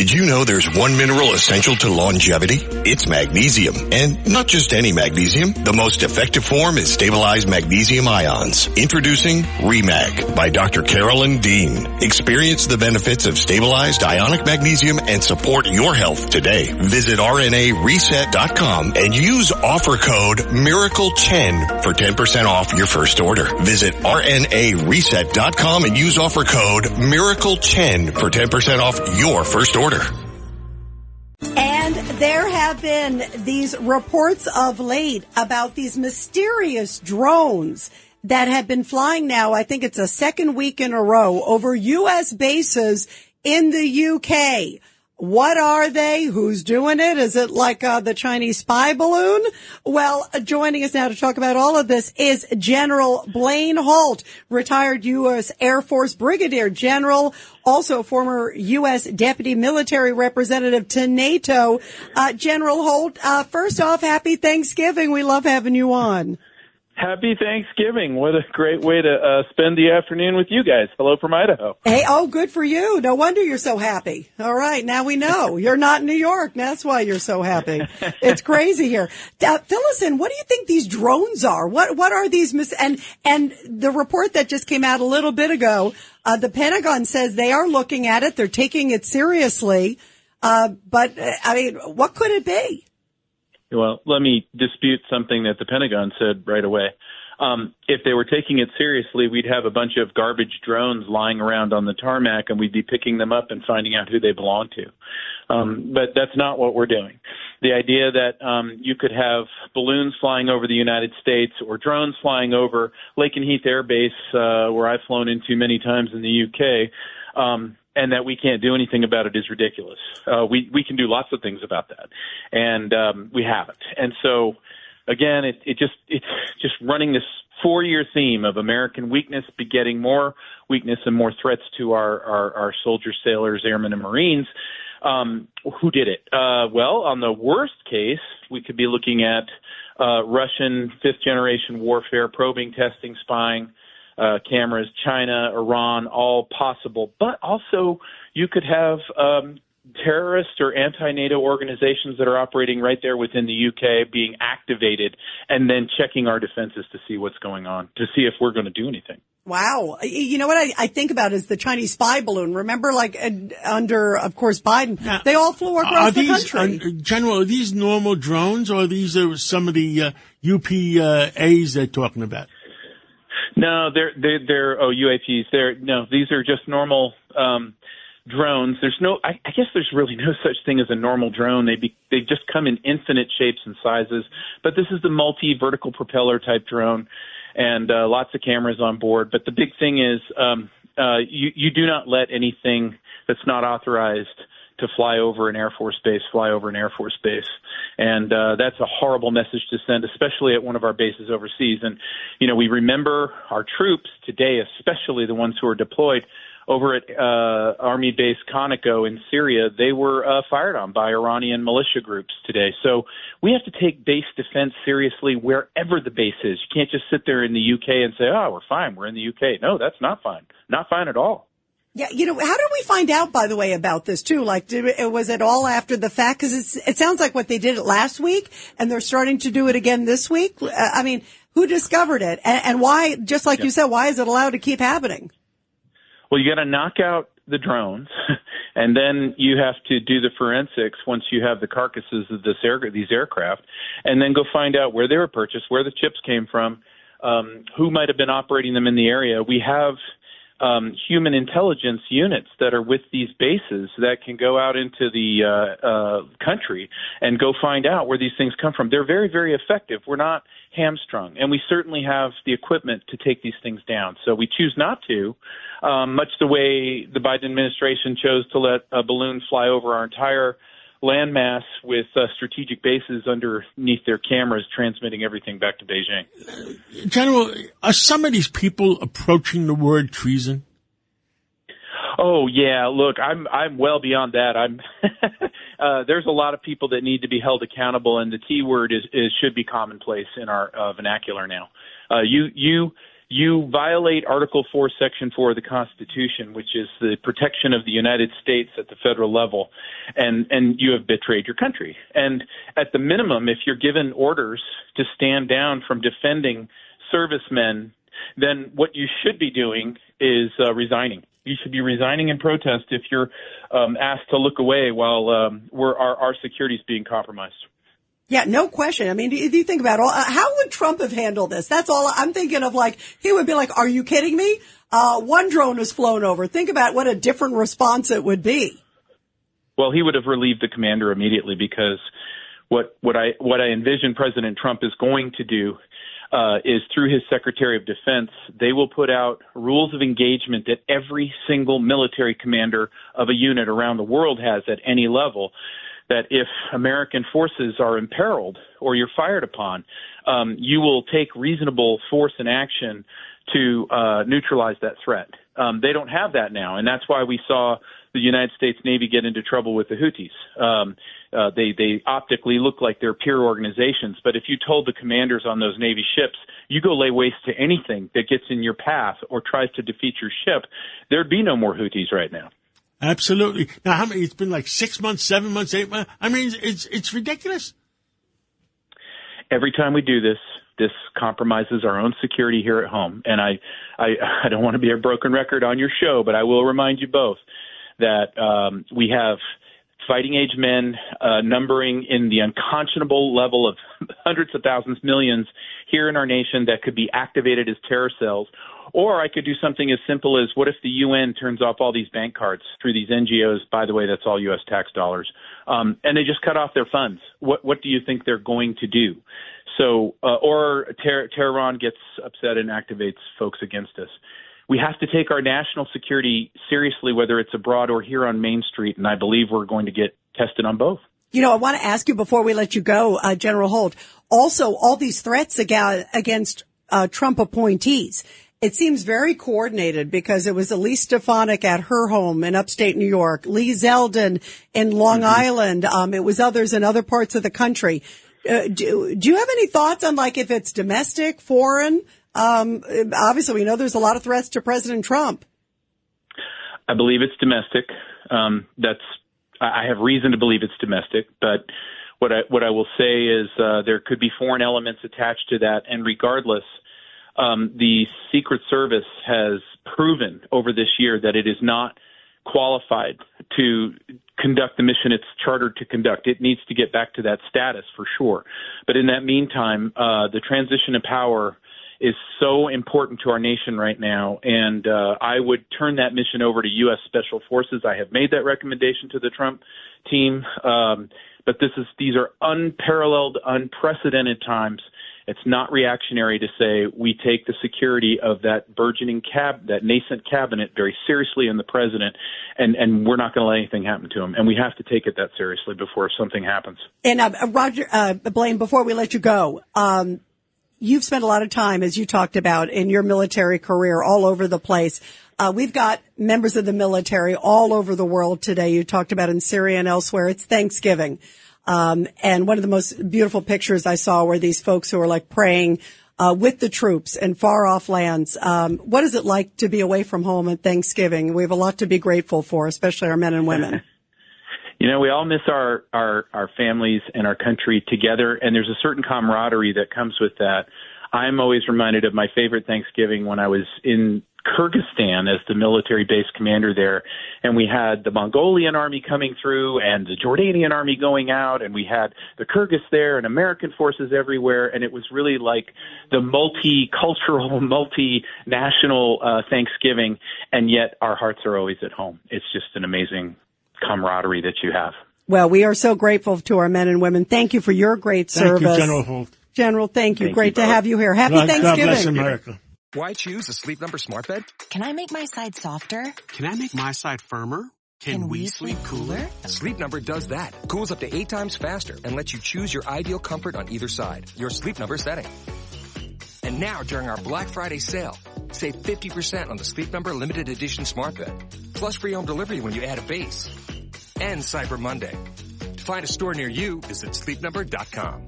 Did you know there's one mineral essential to longevity? It's magnesium. And not just any magnesium. The most effective form is stabilized magnesium ions. Introducing REMAG by Dr. Carolyn Dean. Experience the benefits of stabilized ionic magnesium and support your health today. Visit RNAreset.com and use offer code MIRACLE10 for 10% off your first order. Visit RNAreset.com and use offer code MIRACLE10 for 10% off your first order. And there have been these reports of late about these mysterious drones that have been flying now. I think it's a second week in a row over U.S. bases in the UK. What are they? Who's doing it? Is it like the Chinese spy balloon? Well, joining us now to talk about all of this is General Blaine Holt, retired U.S. Air Force Brigadier General, also former U.S. Deputy Military Representative to NATO. General Holt, first off, happy Thanksgiving. We love having you on. Happy Thanksgiving. What a great way to spend the afternoon with you guys. Hello from Idaho. Hey, oh, good for you. No wonder you're so happy. All right, now we know. You're not in New York. That's why you're so happy. It's crazy here. Fill us in. What do you think these drones are? What are these? And the report that just came out a little bit ago, the Pentagon says they are looking at it. They're taking it seriously. But, I mean, what could it be? Well, let me dispute something that the Pentagon said right away. If they were taking it seriously, we'd have a bunch of garbage drones lying around on the tarmac, and we'd be picking them up and finding out who they belong to. But that's not what we're doing. The idea that you could have balloons flying over the United States or drones flying over Lakenheath Air Base, where I've flown into many times in the UK, and that we can't do anything about it is ridiculous. We can do lots of things about that, and we haven't. And so, again, it's just running this 4-year theme of American weakness begetting more weakness and more threats to our soldiers, sailors, airmen, and Marines. Who did it? Well, on the worst case, we could be looking at Russian fifth-generation warfare, probing, testing, spying, cameras, China, Iran, all possible. But also you could have terrorist or anti-NATO organizations that are operating right there within the UK being activated and then checking our defenses to see what's going on, to see if we're going to do anything. Wow. You know what I think about is the Chinese spy balloon. Remember, like, under, of course, Biden, they all flew across the country. General, are these normal drones, or are these some of the UPAs they're talking about? No, they're UAPs. These are just normal drones. I guess there's really no such thing as a normal drone. They just come in infinite shapes and sizes. But this is the multi-vertical propeller type drone, and lots of cameras on board. But the big thing is you do not let anything that's not authorized to fly over an Air Force base. And that's a horrible message to send, especially at one of our bases overseas. And, we remember our troops today, especially the ones who are deployed over at Army Base Conoco in Syria. They were fired on by Iranian militia groups today. So we have to take base defense seriously wherever the base is. You can't just sit there in the UK and say, oh, we're fine, we're in the UK. No, that's not fine. Not fine at all. Yeah, how did we find out, by the way, about this, too? Like, was it all after the fact? Because it sounds like what they did it last week, and they're starting to do it again this week. I mean, who discovered it? And why, just like you said, why is it allowed to keep happening? Well, you got to knock out the drones, and then you have to do the forensics once you have the carcasses of these aircraft, and then go find out where they were purchased, where the chips came from, who might have been operating them in the area. We have human intelligence units that are with these bases that can go out into the country and go find out where these things come from. They're very, very effective. We're not hamstrung, and we certainly have the equipment to take these things down. So we choose not to, much the way the Biden administration chose to let a balloon fly over our entire landmass with strategic bases underneath their cameras transmitting everything back to Beijing. General, are some of these people approaching the word treason? Oh, yeah. Look, I'm well beyond that. There's a lot of people that need to be held accountable, and the T word is should be commonplace in our vernacular now. You you violate Article 4, Section 4 of the Constitution, which is the protection of the United States at the federal level, and you have betrayed your country. And at the minimum, if you're given orders to stand down from defending servicemen, then what you should be doing is resigning. You should be resigning in protest if you're asked to look away while our security is being compromised. Yeah, no question. I mean, do you think about how would Trump have handled this? That's all I'm thinking of. Like, he would be like, are you kidding me? One drone has flown over. Think about what a different response it would be. Well, he would have relieved the commander immediately, because what I envision President Trump is going to do is, through his Secretary of Defense, they will put out rules of engagement that every single military commander of a unit around the world has at any level, that if American forces are imperiled or you're fired upon, you will take reasonable force and action to neutralize that threat. They don't have that now, and that's why we saw the United States Navy get into trouble with the Houthis. They optically look like they're peer organizations, but if you told the commanders on those Navy ships, you go lay waste to anything that gets in your path or tries to defeat your ship, there'd be no more Houthis right now. Absolutely. Now, how many? It's been like 6 months, 7 months, 8 months. I mean, it's ridiculous. Every time we do this compromises our own security here at home. And I don't want to be a broken record on your show, but I will remind you both that we have fighting age men numbering in the unconscionable level of hundreds of thousands, millions here in our nation that could be activated as terror cells. Or I could do something as simple as, what if the UN turns off all these bank cards through these NGOs? By the way, that's all U.S. tax dollars. And they just cut off their funds. What do you think they're going to do? So, or Tehran gets upset and activates folks against us. We have to take our national security seriously, whether it's abroad or here on Main Street, and I believe we're going to get tested on both. You know, I want to ask you before we let you go, General Holt, also all these threats against Trump appointees. It seems very coordinated, because it was Elise Stefanik at her home in upstate New York, Lee Zeldin in Long Island. It was others in other parts of the country. Do you have any thoughts on, like, if it's domestic, foreign? Obviously, we know there's a lot of threats to President Trump. I believe it's domestic. I have reason to believe it's domestic, but what I will say is there could be foreign elements attached to that, and regardless, the Secret Service has proven over this year that it is not qualified to conduct the mission it's chartered to conduct. It needs to get back to that status for sure. But in that meantime, the transition of power is so important to our nation right now, and I would turn that mission over to U.S. Special Forces. I have made that recommendation to the Trump team, but these are unparalleled, unprecedented times. It's not reactionary to say we take the security of that burgeoning that nascent cabinet very seriously, and the president, and we're not going to let anything happen to him. And we have to take it that seriously before something happens. And Blaine, before we let you go, you've spent a lot of time, as you talked about, in your military career all over the place. We've got members of the military all over the world today. You talked about in Syria and elsewhere. It's Thanksgiving. And one of the most beautiful pictures I saw were these folks who are like praying with the troops in far off lands. What is it like to be away from home at Thanksgiving? We have a lot to be grateful for, especially our men and women. You know, we all miss our families and our country together, and there's a certain camaraderie that comes with that. I'm always reminded of my favorite Thanksgiving when I was in Kyrgyzstan as the military base commander there, and we had the Mongolian army coming through and the Jordanian army going out, and we had the Kyrgyz there and American forces everywhere, and it was really like the multicultural, multinational Thanksgiving, and yet our hearts are always at home. It's just an amazing camaraderie that you have. Well, we are so grateful to our men and women. Thank you for your great service. Thank you, General Holt. General, thank you. Great to have you here. Happy Thanksgiving. God bless America. Why choose a Sleep Number smart bed? Can I make my side softer? Can I make my side firmer? Can we sleep cooler? Sleep Number does that. Cools up to 8 times faster and lets you choose your ideal comfort on either side. Your Sleep Number setting. And now during our Black Friday sale, save 50% on the Sleep Number limited edition smart bed. Plus free home delivery when you add a base. And Cyber Monday. To find a store near you, visit sleepnumber.com.